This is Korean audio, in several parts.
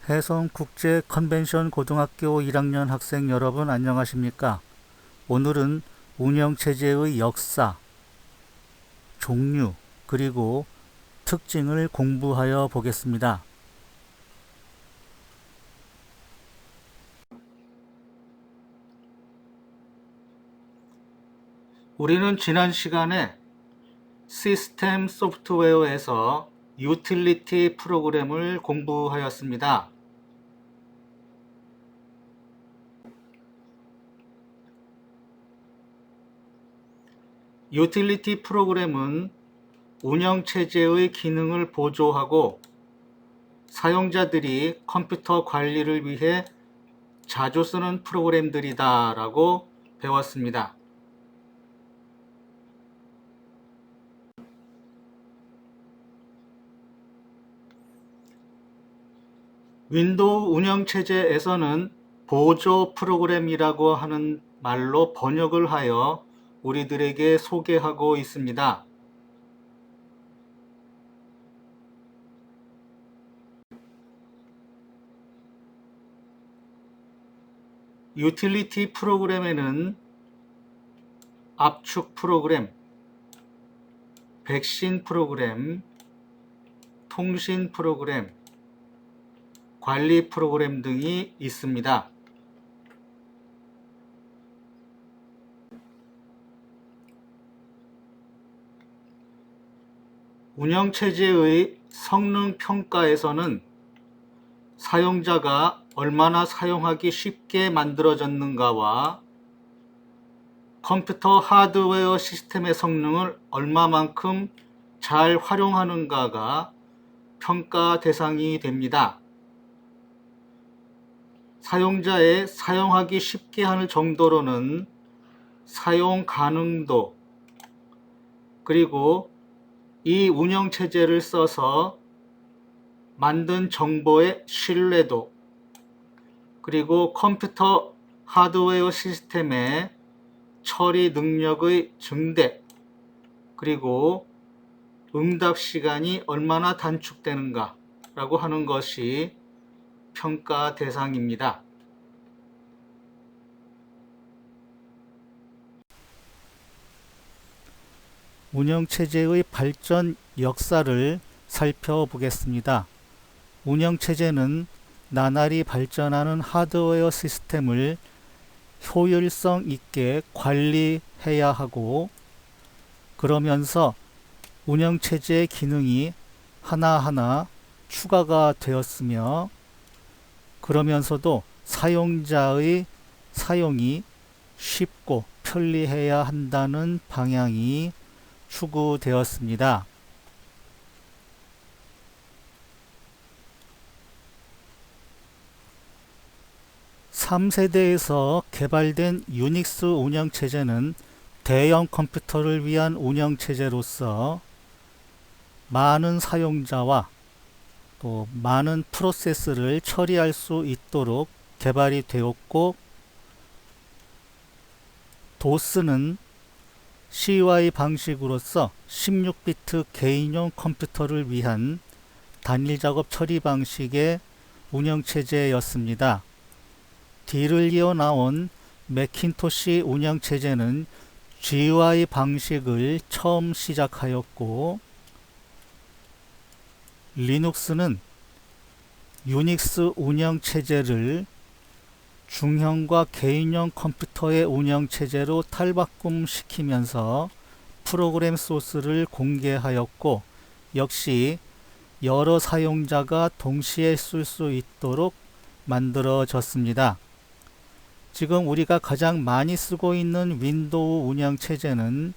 해성국제 컨벤션 고등학교 1학년 학생 여러분 안녕하십니까? 오늘은 운영체제의 역사, 종류, 그리고 특징을 공부하여 보겠습니다. 우리는 지난 시간에 시스템 소프트웨어에서 유틸리티 프로그램을 공부하였습니다. 유틸리티 프로그램은 운영체제의 기능을 보조하고 사용자들이 컴퓨터 관리를 위해 자주 쓰는 프로그램들이다 라고 배웠습니다. 윈도우 운영체제에서는 보조 프로그램이라고 하는 말로 번역을 하여 우리들에게 소개하고 있습니다. 유틸리티 프로그램에는 압축 프로그램, 백신 프로그램, 통신 프로그램, 관리 프로그램 등이 있습니다. 운영체제의 성능 평가에서는 사용자가 얼마나 사용하기 쉽게 만들어졌는가와 컴퓨터 하드웨어 시스템의 성능을 얼마만큼 잘 활용하는가가 평가 대상이 됩니다. 사용자의 사용하기 쉽게 하는 정도로는 사용 가능도, 그리고 이 운영체제를 써서 만든 정보의 신뢰도, 그리고 컴퓨터 하드웨어 시스템의 처리 능력의 증대, 그리고 응답 시간이 얼마나 단축되는가 라고 하는 것이 평가 대상입니다. 운영체제의 발전 역사를 살펴보겠습니다. 운영체제는 나날이 발전하는 하드웨어 시스템을 효율성 있게 관리해야 하고, 그러면서 운영체제의 기능이 하나하나 추가가 되었으며, 그러면서도 사용자의 사용이 쉽고 편리해야 한다는 방향이 추구되었습니다. 3세대에서 개발된 유닉스 운영체제는 대형 컴퓨터를 위한 운영체제로서 많은 사용자와 또 많은 프로세스를 처리할 수 있도록 개발이 되었고, 도스는 CY 방식으로서 16비트 개인용 컴퓨터를 위한 단일 작업 처리 방식의 운영체제였습니다. 뒤를 이어 나온 매킨토시 운영체제는 GUI 방식을 처음 시작하였고, 리눅스는 유닉스 운영체제를 중형과 개인용 컴퓨터의 운영체제로 탈바꿈시키면서 프로그램 소스를 공개하였고, 역시 여러 사용자가 동시에 쓸 수 있도록 만들어졌습니다. 지금 우리가 가장 많이 쓰고 있는 윈도우 운영체제는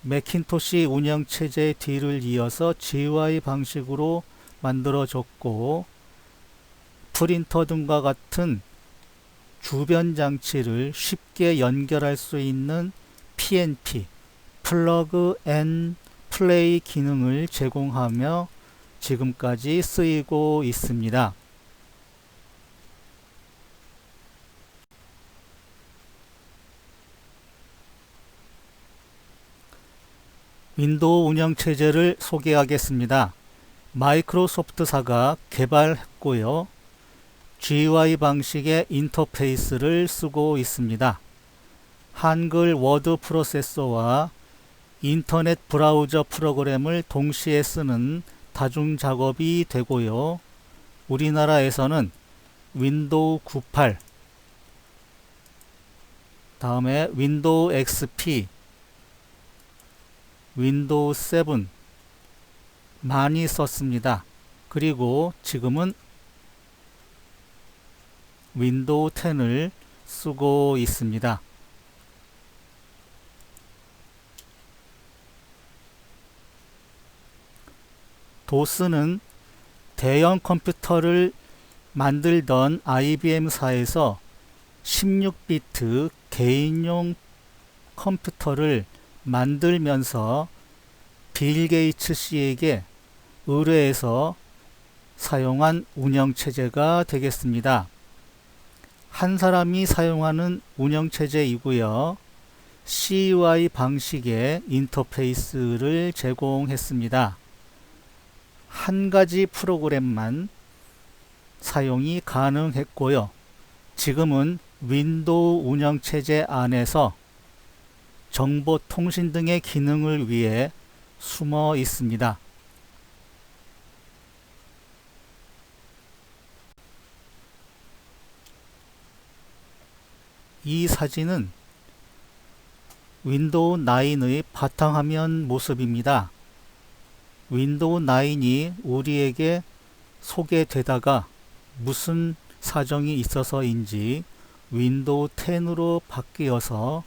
매킨토시 운영체제의 뒤를 이어서 GUI 방식으로 만들어졌고, 프린터 등과 같은 주변 장치를 쉽게 연결할 수 있는 PNP, 플러그 앤 플레이 기능을 제공하며 지금까지 쓰이고 있습니다. 윈도우 운영체제를 소개하겠습니다. 마이크로소프트사가 개발했고요. GUI 방식의 인터페이스를 쓰고 있습니다. 한글 워드 프로세서와 인터넷 브라우저 프로그램을 동시에 쓰는 다중 작업이 되고요. 우리나라에서는 윈도우 98, 다음에 윈도우 XP, 윈도우 7 많이 썼습니다. 그리고 지금은 윈도우 10을 쓰고 있습니다. 도스는 대형 컴퓨터를 만들던 IBM사에서 16비트 개인용 컴퓨터를 만들면서 빌 게이츠 씨에게 의뢰해서 사용한 운영체제가 되겠습니다. 한 사람이 사용하는 운영체제이고요. CUI 방식의 인터페이스를 제공했습니다. 한 가지 프로그램만 사용이 가능했고요. 지금은 윈도우 운영체제 안에서 정보 통신 등의 기능을 위해 숨어 있습니다. 이 사진은 윈도우 9의 바탕화면 모습입니다. 윈도우 9이 우리에게 소개되다가 무슨 사정이 있어서인지 윈도우 10으로 바뀌어서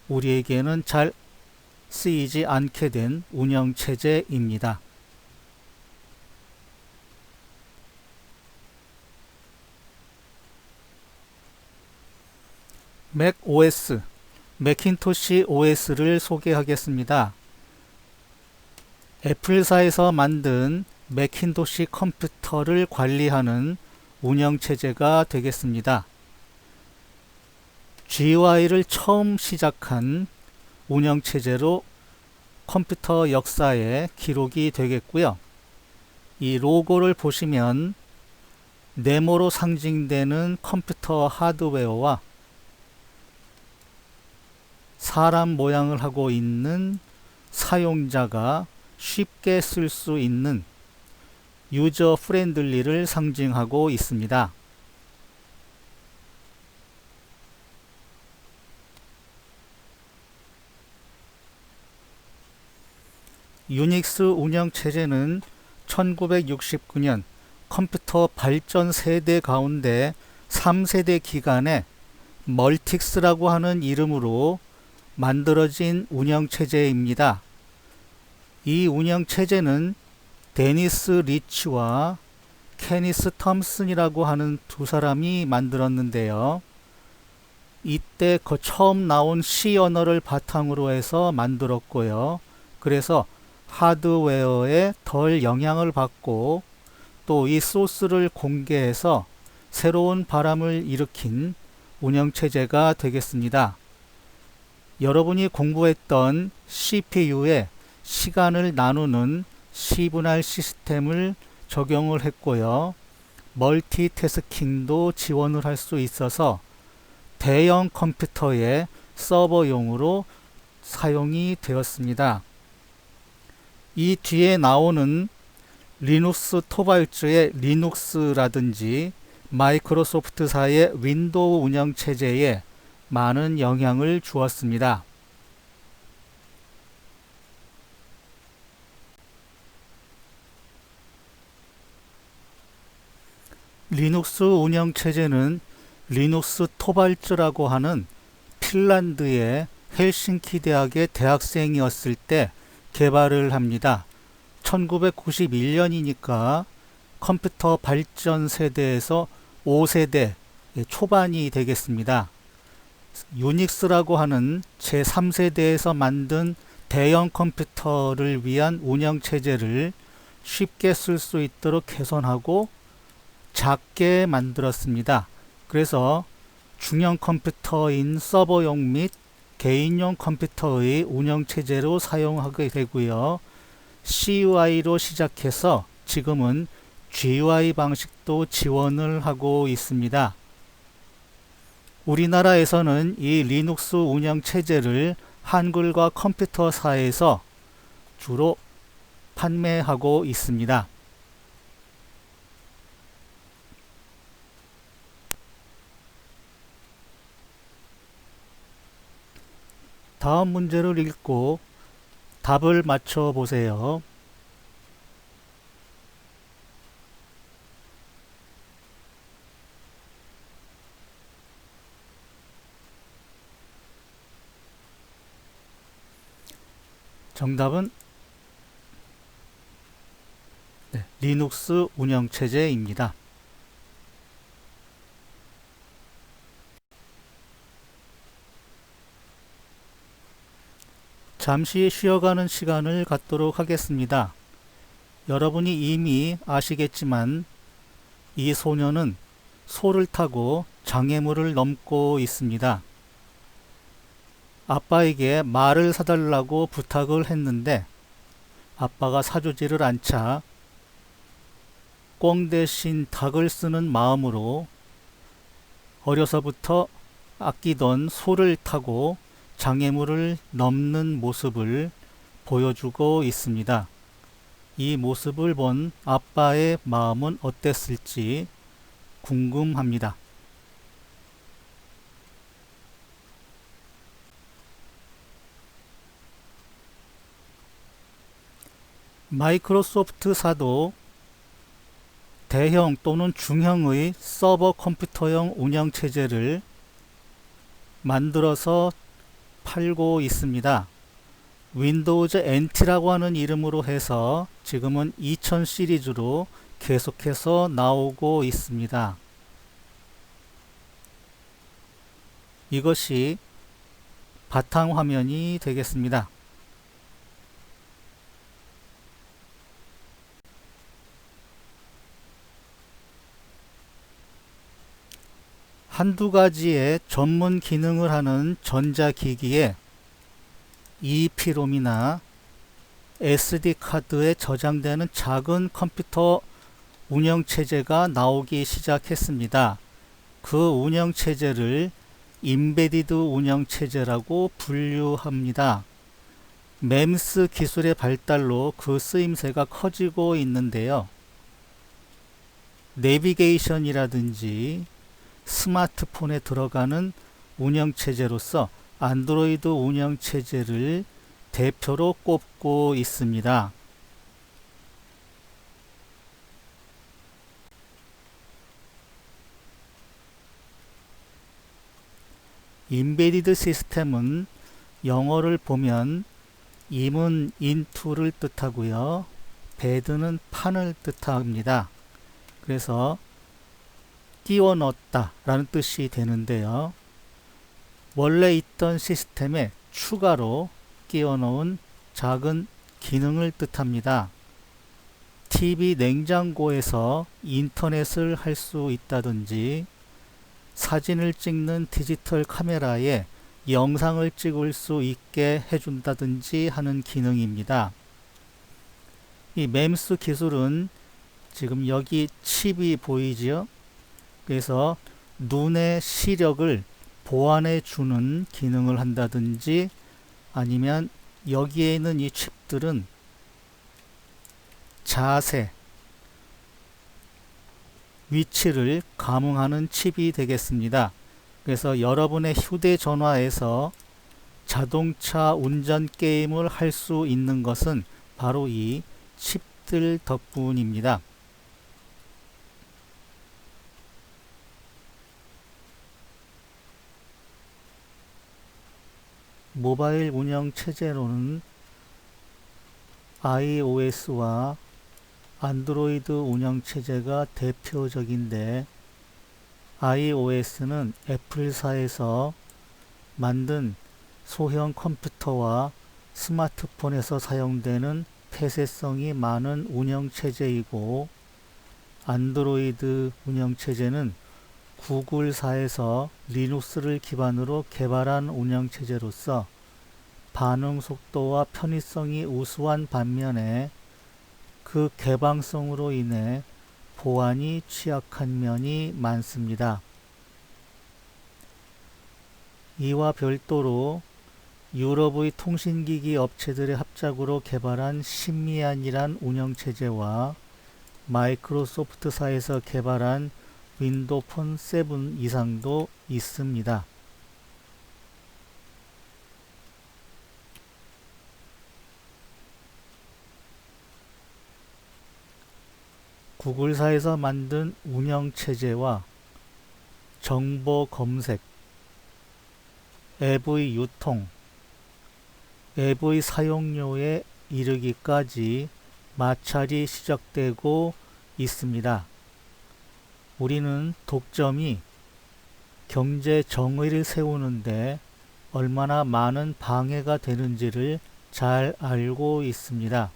우리에게는 잘 쓰이지 않게 된 운영체제입니다. 맥 OS, 매킨토시 OS를 소개하겠습니다. 애플사에서 만든 매킨토시 컴퓨터를 관리하는 운영체제가 되겠습니다. GUI를 처음 시작한 운영체제로 컴퓨터 역사에 기록이 되겠고요. 이 로고를 보시면 네모로 상징되는 컴퓨터 하드웨어와 사람 모양을 하고 있는 사용자가 쉽게 쓸 수 있는 유저 프렌들리를 상징하고 있습니다. 유닉스 운영체제는 1969년 컴퓨터 발전 세대 가운데 3세대 기간에 멀틱스라고 하는 이름으로 만들어진 운영체제입니다. 이 운영체제는 데니스 리치와 케니스 톰슨이라고 하는 두 사람이 만들었는데요. 이때 그 처음 나온 C 언어를 바탕으로 해서 만들었고요. 그래서 하드웨어에 덜 영향을 받고 또 이 소스를 공개해서 새로운 바람을 일으킨 운영체제가 되겠습니다. 여러분이 공부했던 CPU에 시간을 나누는 C분할 시스템을 적용을 했고요. 멀티태스킹도 지원을 할 수 있어서 대형 컴퓨터의 서버용으로 사용이 되었습니다. 이 뒤에 나오는 리눅스 토발츠의 리눅스라든지 마이크로소프트사의 윈도우 운영체제에 많은 영향을 주었습니다. 리눅스 운영체제는 리눅스 토발츠라고 하는 핀란드의 헬싱키 대학의 대학생이었을 때 개발을 합니다. 1991년이니까 컴퓨터 발전 세대에서 5세대 초반이 되겠습니다. 유닉스라고 하는 제3세대에서 만든 대형 컴퓨터를 위한 운영체제를 쉽게 쓸 수 있도록 개선하고 작게 만들었습니다. 그래서 중형 컴퓨터인 서버용 및 개인용 컴퓨터의 운영체제로 사용하게 되고요. CUI로 시작해서 지금은 GUI 방식도 지원을 하고 있습니다. 우리나라에서는 이 리눅스 운영체제를 한글과 컴퓨터사에서 주로 판매하고 있습니다. 다음 문제를 읽고 답을 맞춰 보세요. 정답은 리눅스 운영체제입니다. 잠시 쉬어가는 시간을 갖도록 하겠습니다. 여러분이 이미 아시겠지만 이 소녀는 소를 타고 장애물을 넘고 있습니다. 아빠에게 말을 사달라고 부탁을 했는데 아빠가 사주지를 않자 꿩 대신 닭을 쓰는 마음으로 어려서부터 아끼던 소를 타고 장애물을 넘는 모습을 보여주고 있습니다. 이 모습을 본 아빠의 마음은 어땠을지 궁금합니다. 마이크로소프트사도 대형 또는 중형의 서버 컴퓨터용 운영체제를 만들어서 팔고 있습니다. 윈도우즈 NT라고 하는 이름으로 해서 지금은 2000 시리즈로 계속해서 나오고 있습니다. 이것이 바탕화면이 되겠습니다. 한두 가지의 전문 기능을 하는 전자기기에 EEPROM이나 SD카드에 저장되는 작은 컴퓨터 운영체제가 나오기 시작했습니다. 그 운영체제를 임베디드 운영체제라고 분류합니다. MEMS 기술의 발달로 그 쓰임새가 커지고 있는데요. 내비게이션이라든지 스마트폰에 들어가는 운영체제로서 안드로이드 운영체제를 대표로 꼽고 있습니다. 임베디드 시스템은 영어를 보면 임은 into를 뜻하고요. bed는 판을 뜻합니다. 그래서 끼워 넣었다 라는 뜻이 되는데요. 원래 있던 시스템에 추가로 끼워 넣은 작은 기능을 뜻합니다. TV 냉장고에서 인터넷을 할 수 있다든지 사진을 찍는 디지털 카메라에 영상을 찍을 수 있게 해준다든지 하는 기능입니다. 이 MEMS 기술은 지금 여기 칩이 보이죠? 그래서 눈의 시력을 보완해 주는 기능을 한다든지 아니면 여기에 있는 이 칩들은 자세, 위치를 감응하는 칩이 되겠습니다. 그래서 여러분의 휴대전화에서 자동차 운전 게임을 할 수 있는 것은 바로 이 칩들 덕분입니다. 모바일 운영 체제로는 iOS와 안드로이드 운영 체제가 대표적인데 iOS는 애플사에서 만든 소형 컴퓨터와 스마트폰에서 사용되는 폐쇄성이 많은 운영 체제이고 안드로이드 운영 체제는 구글사에서 리눅스를 기반으로 개발한 운영체제로서 반응 속도와 편의성이 우수한 반면에 그 개방성으로 인해 보안이 취약한 면이 많습니다. 이와 별도로 유럽의 통신기기 업체들의 합작으로 개발한 신미안이란 운영체제와 마이크로소프트사에서 개발한 윈도폰 7 이상도 있습니다. 구글사에서 만든 운영체제와 정보 검색, 앱의 유통, 앱의 사용료에 이르기까지 마찰이 시작되고 있습니다. 우리는 독점이 경제 정의를 세우는데 얼마나 많은 방해가 되는지를 잘 알고 있습니다.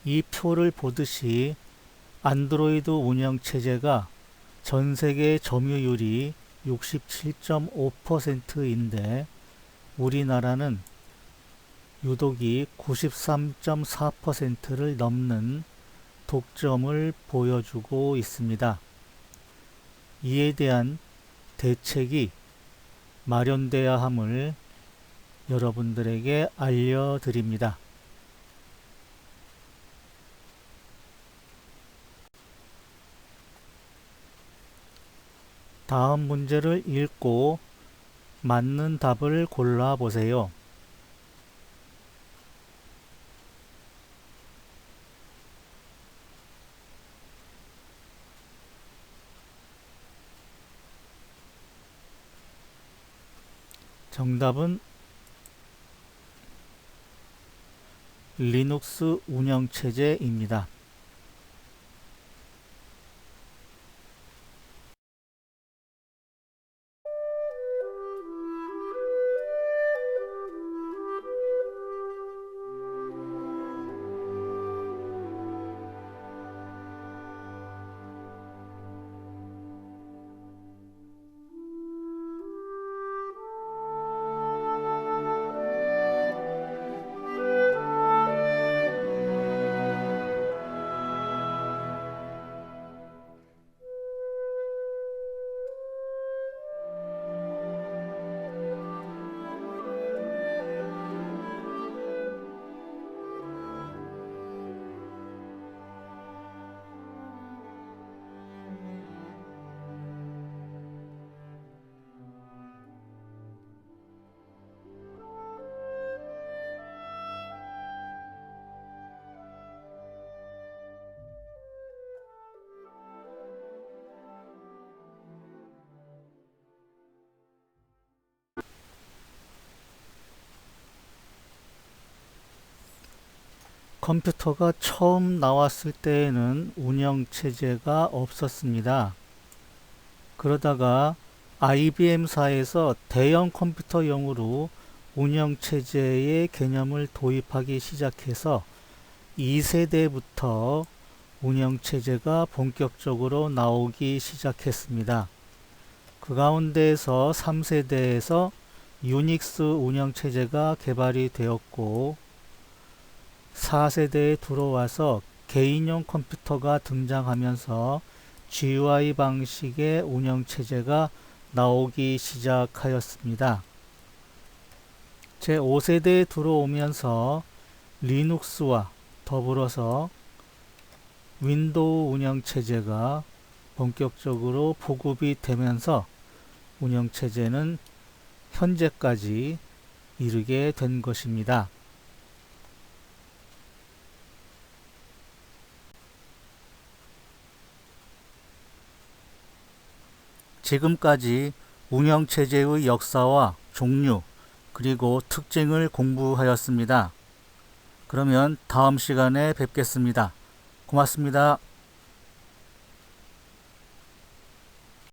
이 표를 보듯이 안드로이드 운영체제가 전 세계 점유율이 67.5%인데 우리나라는 유독이 93.4%를 넘는 독점을 보여주고 있습니다. 이에 대한 대책이 마련돼야 함을 여러분들에게 알려드립니다. 다음 문제를 읽고 맞는 답을 골라보세요. 정답은 리눅스 운영체제입니다. 컴퓨터가 처음 나왔을 때에는 운영체제가 없었습니다. 그러다가 IBM사에서 대형 컴퓨터용으로 운영체제의 개념을 도입하기 시작해서 2세대부터 운영체제가 본격적으로 나오기 시작했습니다. 그 가운데에서 3세대에서 유닉스 운영체제가 개발이 되었고 4세대에 들어와서 개인용 컴퓨터가 등장하면서 GUI 방식의 운영체제가 나오기 시작하였습니다. 제5세대에 들어오면서 리눅스와 더불어서 윈도우 운영체제가 본격적으로 보급이 되면서 운영체제는 현재까지 이르게 된 것입니다. 지금까지 운영체제의 역사와 종류 그리고 특징을 공부하였습니다. 그러면 다음 시간에 뵙겠습니다. 고맙습니다.